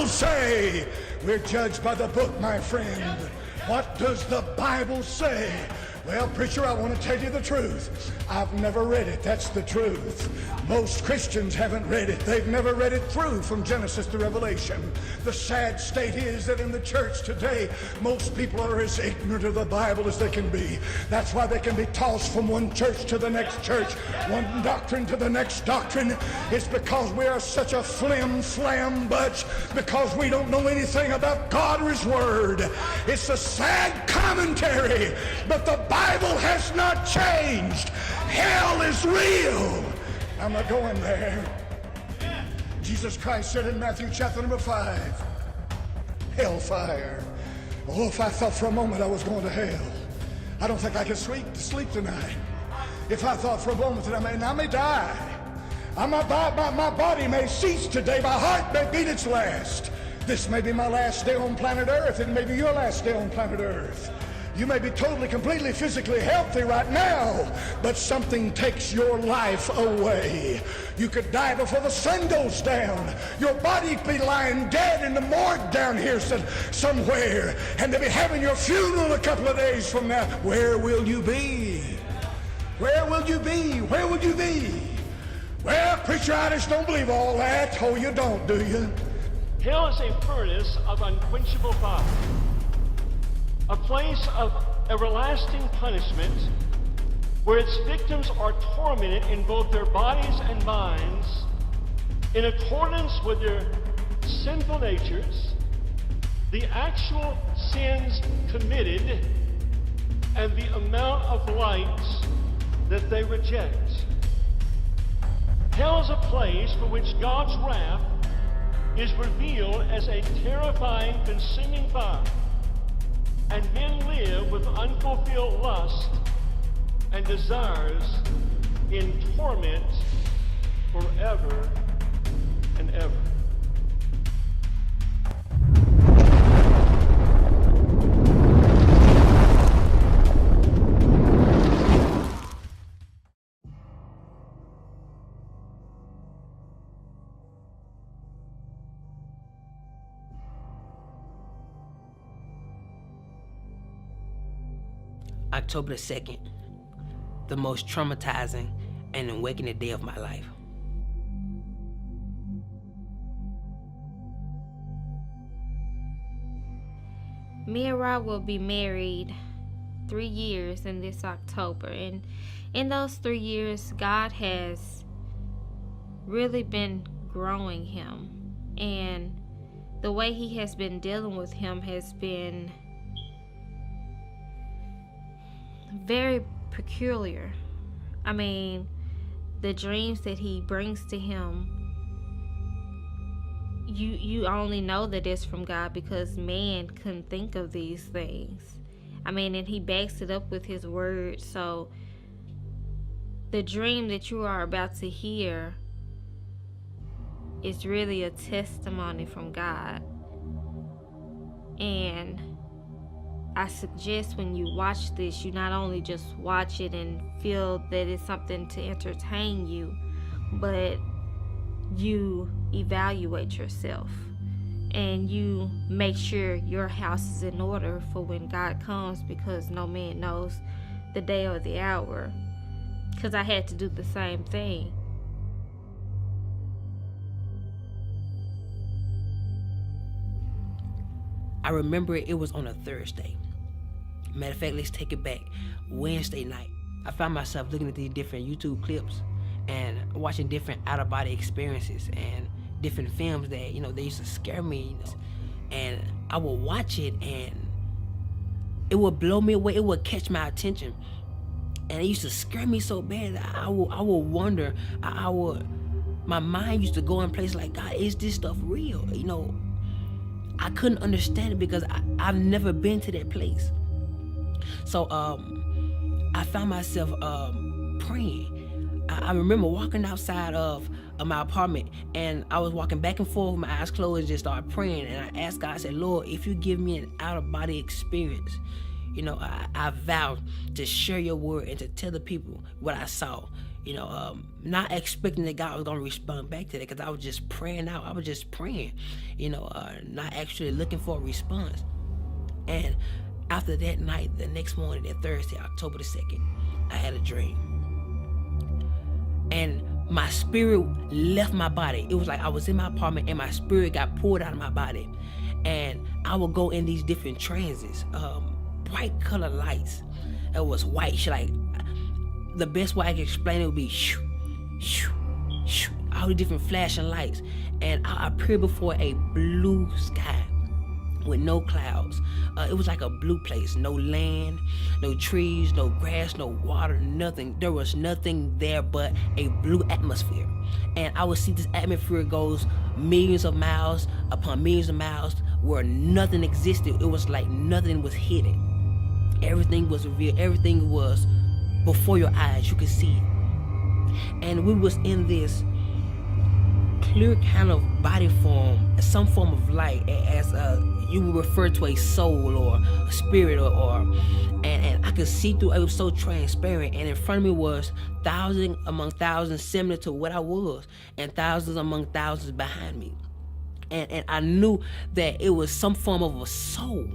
Bible say? We're judged by the book, my friend. What does the Bible say? Well, preacher, I want to tell you the truth. I've never read it. That's the truth. Most Christians haven't read it. They've never read it through from Genesis to Revelation. The sad state is that in the church today, most people are as ignorant of the Bible as they can be. That's why they can be tossed from one church to the next church, one doctrine to the next doctrine. It's because we are such a flim-flam bunch, because we don't know anything about God or His Word. It's a sad commentary, but the Bible has not changed. Hell is real. I'm not going there. Jesus Christ said in Matthew chapter number 5, hellfire. Oh, if I thought for a moment I was going to hell, I don't think I could sleep tonight. If I thought for a moment that I may die, my body may cease today, my heart may beat its last. This may be my last day on planet Earth, and maybe your last day on planet Earth. You may be totally, completely, physically healthy right now, but something takes your life away. You could die before the sun goes down. Your body could be lying dead in the morgue down here somewhere, and they'll be having your funeral a couple of days from now. Where will you be? Where will you be? Where will you be? Well, preacher, I just don't believe all that. Oh, you don't, do you? Hell is a furnace of unquenchable fire, a place of everlasting punishment where its victims are tormented in both their bodies and minds in accordance with their sinful natures, the actual sins committed, and the amount of light that they reject. Hell is a place for which God's wrath is revealed as a terrifying, consuming fire, and men live with unfulfilled lust and desires in torment forever and ever. October the 2nd, the most traumatizing and awakening day of my life. Me and Rob will be married 3 years in this October, and in those 3 years, God has really been growing him, and the way He has been dealing with him has been very peculiar. I mean, the dreams that He brings to him, you only know that it's from God because man couldn't think of these things. I mean, and He backs it up with His word. So the dream that you are about to hear is really a testimony from God. And I suggest when you watch this, you not only just watch it and feel that it's something to entertain you, but you evaluate yourself and you make sure your house is in order for when God comes, because no man knows the day or the hour. Because I had to do the same thing. I remember it was on a Thursday. Matter of fact, let's take it back. Wednesday night, I found myself looking at these different YouTube clips and watching different out-of-body experiences and different films that, they used to scare me. And I would watch it and it would blow me away. It would catch my attention. And it used to scare me so bad that I would wonder, my mind used to go in places like, God, is this stuff real? I couldn't understand it because I've never been to that place. So I found myself praying. I remember walking outside of my apartment, and I was walking back and forth with my eyes closed and just started praying. And I asked God, I said, Lord, if you give me an out-of-body experience, I vow to share your word and to tell the people what I saw. Not expecting that God was going to respond back to that, because I was just praying out. I was just praying, not actually looking for a response. And after that night, the next morning, that Thursday, October the 2nd, I had a dream. And my spirit left my body. It was like I was in my apartment and my spirit got pulled out of my body. And I would go in these different transits, bright color lights. It was white, like, the best way I can explain it would be shoo, shoo, shoo, all the different flashing lights. And I appeared before a blue sky with no clouds. It was like a blue place. No land, no trees, no grass, no water, nothing. There was nothing there but a blue atmosphere. And I would see this atmosphere goes millions of miles upon millions of miles where nothing existed. It was like nothing was hidden. Everything was revealed. Everything was before your eyes. You could see it. And we was in this clear kind of body form, some form of light, as you would refer to a soul or a spirit, and I could see through. It was so transparent, and in front of me was thousands among thousands similar to what I was, and thousands among thousands behind me, and I knew that it was some form of a soul.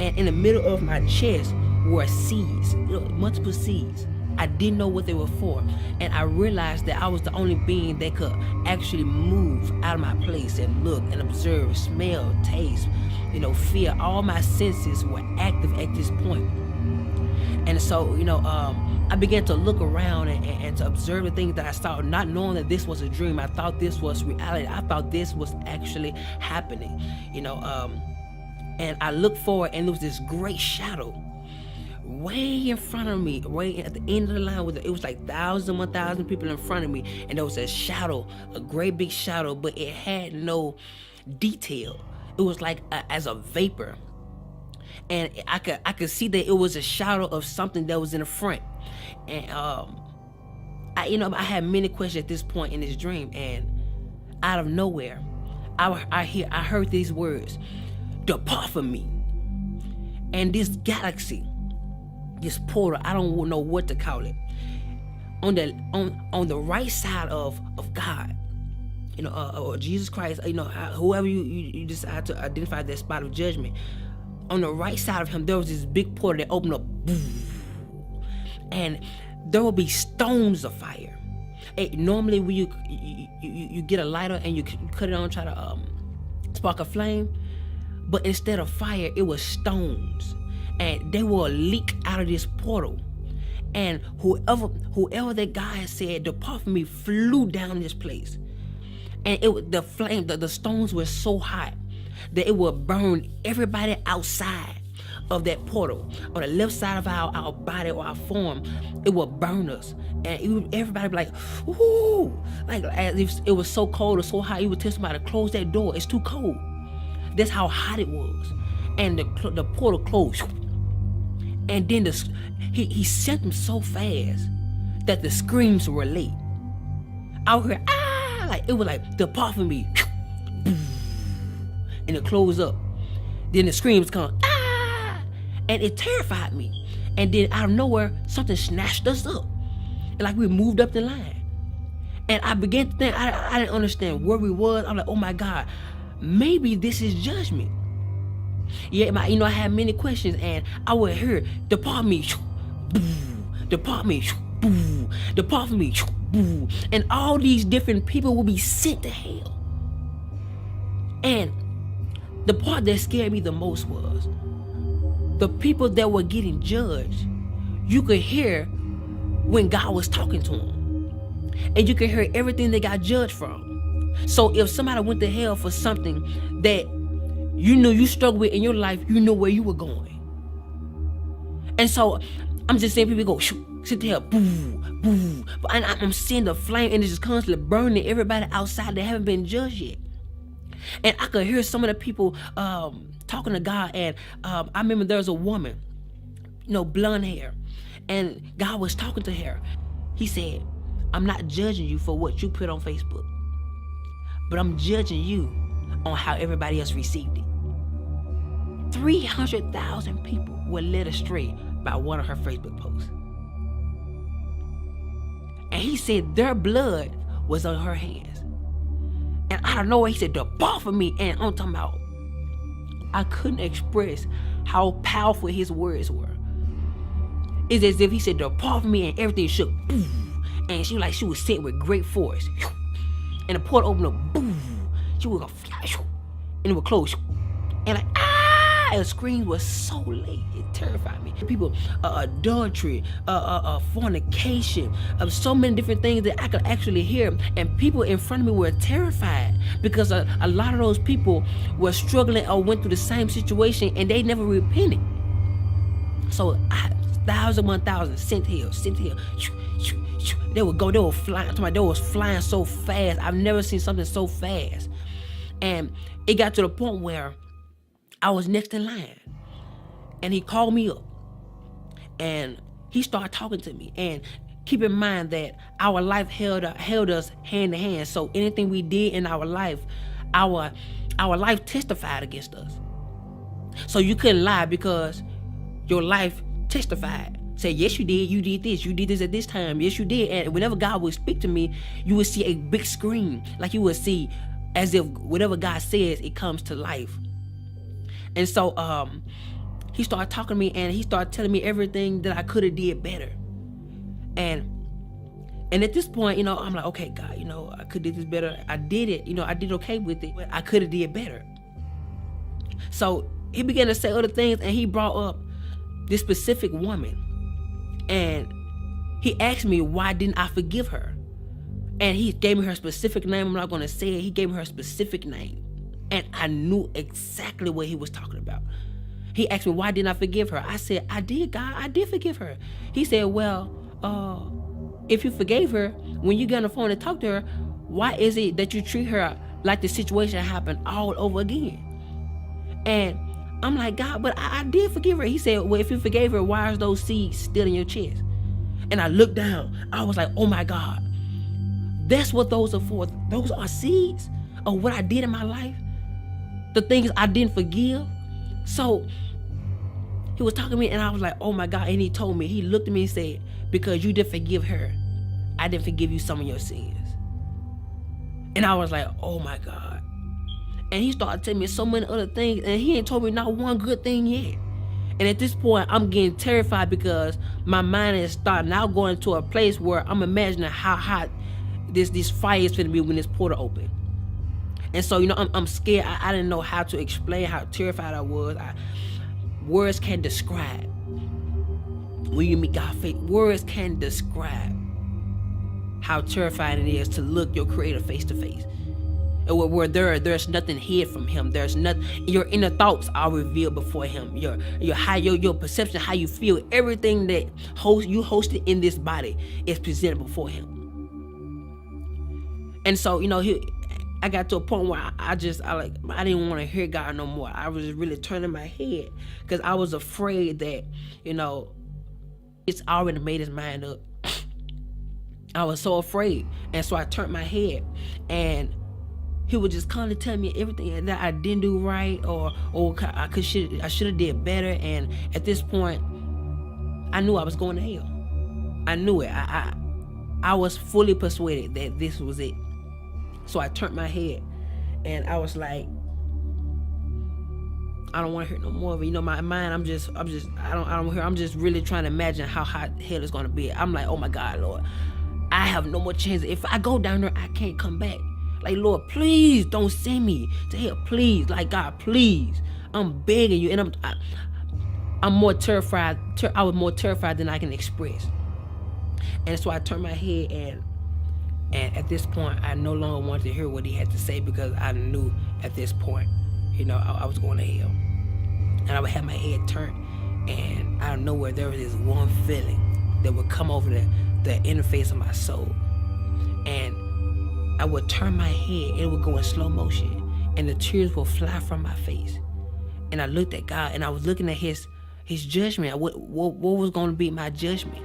And in the middle of my chest were seeds, multiple seeds. I didn't know what they were for, and I realized that I was the only being that could actually move out of my place and look and observe, smell, taste, feel. All my senses were active at this point. And so, I began to look around and to observe the things that I saw, not knowing that this was a dream. I thought this was reality. I thought this was actually happening, and I looked forward, and there was this great shadow way in front of me, way at the end of the line. It was like 1,000 people in front of me, and there was a shadow, a great big shadow, but it had no detail. It was like as a vapor, and I could see that it was a shadow of something that was in the front. And I had many questions at this point in this dream, and out of nowhere, I heard these words: "Depart from me." And this galaxy, this portal, I don't know what to call it, on the right side of God, or Jesus Christ, whoever you decide to identify that spot of judgment, on the right side of him, there was this big portal that opened up, and there will be stones of fire. Normally when you get a lighter and you cut it on, try to spark a flame, but instead of fire, it was stones. And they will leak out of this portal. And whoever that guy had said, "Depart from me," flew down this place. And the flame, the stones were so hot that it would burn everybody outside of that portal. On the left side of our body or our form, it would burn us. And everybody would be like, "Ooh," like as if it was so cold or so hot, you would tell somebody to close that door. It's too cold. That's how hot it was. And the portal closed. And then he sent them so fast that the screams were late. I would hear, "Ah!" Like it was like, "Depart from me," and it closed up. Then the screams come, "Ah!" And it terrified me. And then out of nowhere, something snatched us up, and like we moved up the line. And I began to think, I didn't understand where we was. I'm like, "Oh my God, maybe this is judgment." Yeah, I had many questions, and I would hear, "Depart me," "Depart me," "Depart from me," and all these different people will be sent to hell. And the part that scared me the most was the people that were getting judged. You could hear when God was talking to them, and you could hear everything they got judged from. So if somebody went to hell for something that you knew you struggled with in your life, you know where you were going. And so I'm just seeing people go, sit there, and I'm seeing the flame, and it's just constantly burning everybody outside that haven't been judged yet. And I could hear some of the people talking to God, and I remember there was a woman, blonde hair, and God was talking to her. He said, "I'm not judging you for what you put on Facebook, but I'm judging you on how everybody else received it." 300,000 people were led astray by one of her Facebook posts. And he said their blood was on her hands. And out of nowhere, he said, depart from me. And I'm talking about, I couldn't express how powerful his words were. It's as if he said, depart from me, and everything shook. Boom. And she was set with great force. And the portal opened up. Boom. She was gonna fly. And it would close. And like, the screams was so late. It terrified me. People, adultery, fornication, so many different things that I could actually hear. And people in front of me were terrified because a lot of those people were struggling or went through the same situation and they never repented. So 1,000 sent here. They would go, they were flying. They was flying so fast. I've never seen something so fast. And it got to the point where I was next in line, and he called me up, and he started talking to me. And keep in mind that our life held us hand to hand. So anything we did in our life life testified against us. So you couldn't lie because your life testified. Say, yes, you did this at this time, yes, you did. And whenever God would speak to me, you would see a big screen, like you would see as if whatever God says, it comes to life. And so he started talking to me, and he started telling me everything that I could have did better. And at this point, I'm like, okay, God, I could have did this better. I did it, I did okay with it, but I could have did better. So he began to say other things, and he brought up this specific woman. And he asked me, why didn't I forgive her? And he gave me her specific name. I'm not going to say it. He gave me her specific name. And I knew exactly what he was talking about. He asked me, why didn't I forgive her? I said, I did, God. I did forgive her. He said, well, if you forgave her, when you get on the phone and talk to her, why is it that you treat her like the situation happened all over again? And I'm like, God, but I did forgive her. He said, well, if you forgave her, why are those seeds still in your chest? And I looked down. I was like, oh my God. That's what those are for. Those are seeds of what I did in my life. The things I didn't forgive. So he was talking to me, and I was like, oh my God. And he told me, he looked at me and said, because you didn't forgive her, I didn't forgive you some of your sins. And I was like, oh my God. And he started telling me so many other things, and he ain't told me not one good thing yet. And at this point, I'm getting terrified because my mind is starting now going to a place where I'm imagining how hot this fire is finna be when this portal open. And so, I'm scared. I didn't know how to explain how terrified I was. Words can't describe. When you meet God face, words can't describe how terrifying it is to look your Creator face to face. And where there's nothing hid from Him. There's nothing. Your inner thoughts are revealed before Him. Your perception, how you feel, everything that you hosted in this body is presented before Him. And so, I got to a point where I didn't want to hear God no more. I was really turning my head because I was afraid that, it's already made his mind up. I was so afraid. And so I turned my head, and he would just constantly tell me everything that I didn't do right, or I should have did better. And at this point, I knew I was going to hell. I knew it. I was fully persuaded that this was it. So I turned my head, and I was like, I don't want to hear no more of it. My mind, I'm just really trying to imagine how hot hell is going to be. I'm like, oh my God, Lord, I have no more chance. If I go down there, I can't come back. Like, Lord, please don't send me to hell. Please, like, God, please. I'm begging you. And I'm more terrified. I was more terrified than I can express. And so I turned my head, and at this point, I no longer wanted to hear what he had to say, because I knew at this point, I was going to hell. And I would have my head turned, and out of nowhere, there was this one feeling that would come over the interface of my soul. And I would turn my head, and it would go in slow motion, and the tears would fly from my face. And I looked at God, and I was looking at his judgment. What was going to be my judgment?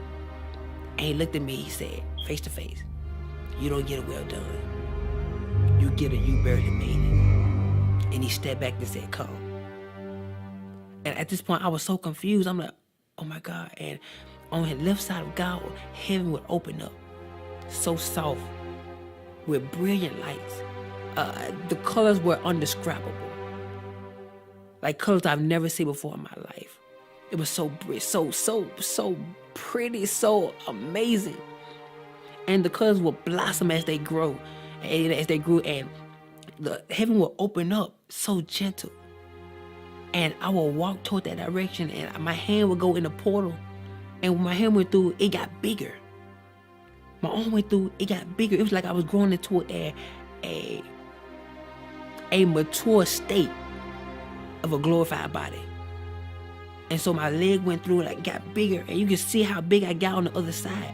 And he looked at me, he said, face to face, you don't get a well done. You get a you barely made it. And he stepped back and said, come. And at this point, I was so confused. I'm like, oh my God. And on the left side of God, heaven would open up. so soft, with brilliant lights. The colors were undescribable. Like colors I've never seen before in my life. It was so pretty, so amazing. And the colors will blossom as they grow, and as they grew, and the heaven will open up so gentle. And I will walk toward that direction, and my hand would go in the portal. And when my hand went through, it got bigger. My arm went through, it got bigger. It was like I was growing into a mature state of a glorified body. And so my leg went through, like got bigger, and you can see how big I got on the other side,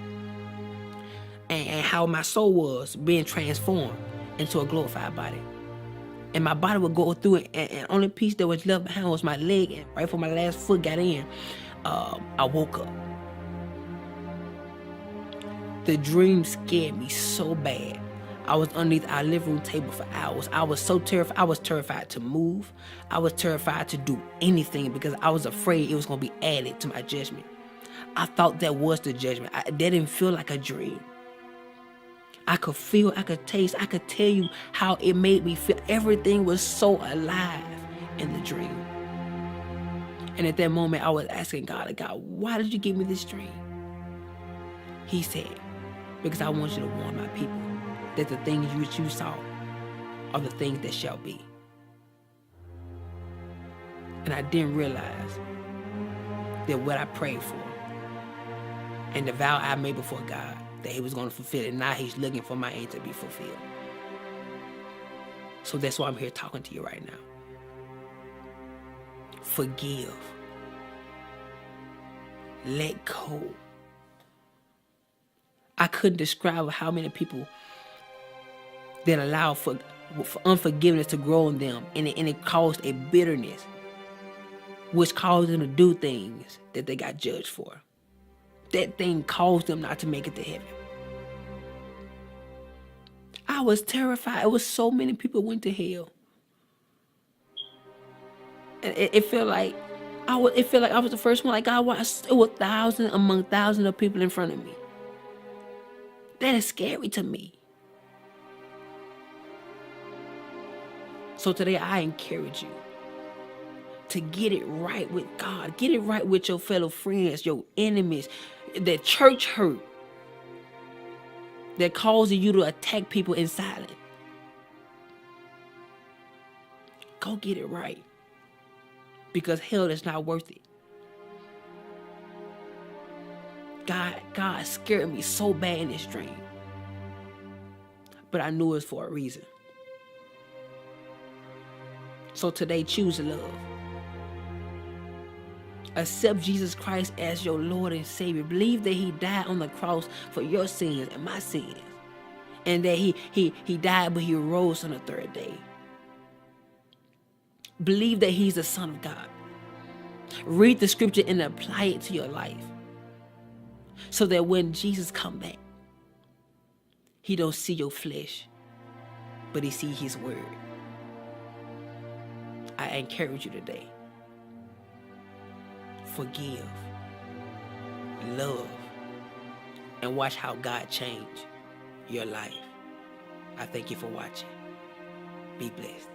and how my soul was being transformed into a glorified body. And my body would go through it, and only piece that was left behind was my leg. And right before my last foot got in, I woke up. The dream scared me so bad. I was underneath our living room table for hours. I was so terrified. I was terrified to move. I was terrified to do anything because I was afraid it was going to be added to my judgment. I thought that was the judgment. That didn't feel like a dream. I could feel, I could taste, I could tell you how it made me feel. Everything was so alive in the dream. And at that moment, I was asking God, why did you give me this dream? He said, because I want you to warn my people that the things which you saw are the things that shall be. And I didn't realize that what I prayed for and the vow I made before God, that he was going to fulfill it. Now he's looking for my end to be fulfilled. So that's why I'm here talking to you right now. Forgive. Let go. I couldn't describe how many people that allow for unforgiveness to grow in them, and it caused a bitterness, which caused them to do things that they got judged for. That thing caused them not to make it to heaven. I was terrified. It was so many people went to hell. And it felt like I was the first one. Like God, it was thousands among thousands of people in front of me. That is scary to me. So today I encourage you to get it right with God. Get it right with your fellow friends, your enemies, that church hurt that causes you to attack people in silence. Go get it right, because hell is not worth it. God scared me so bad in this dream, but I knew it was for a reason. So today, choose love. Accept Jesus Christ as your Lord and Savior. Believe that he died on the cross for your sins and my sins, and that he died, but he rose on the third day. Believe that he's the Son of God. Read the scripture and apply it to your life, so that when Jesus come back, he don't see your flesh, but he see his word. I encourage you today. Forgive, love, and watch how God change your life. I thank you for watching. Be blessed.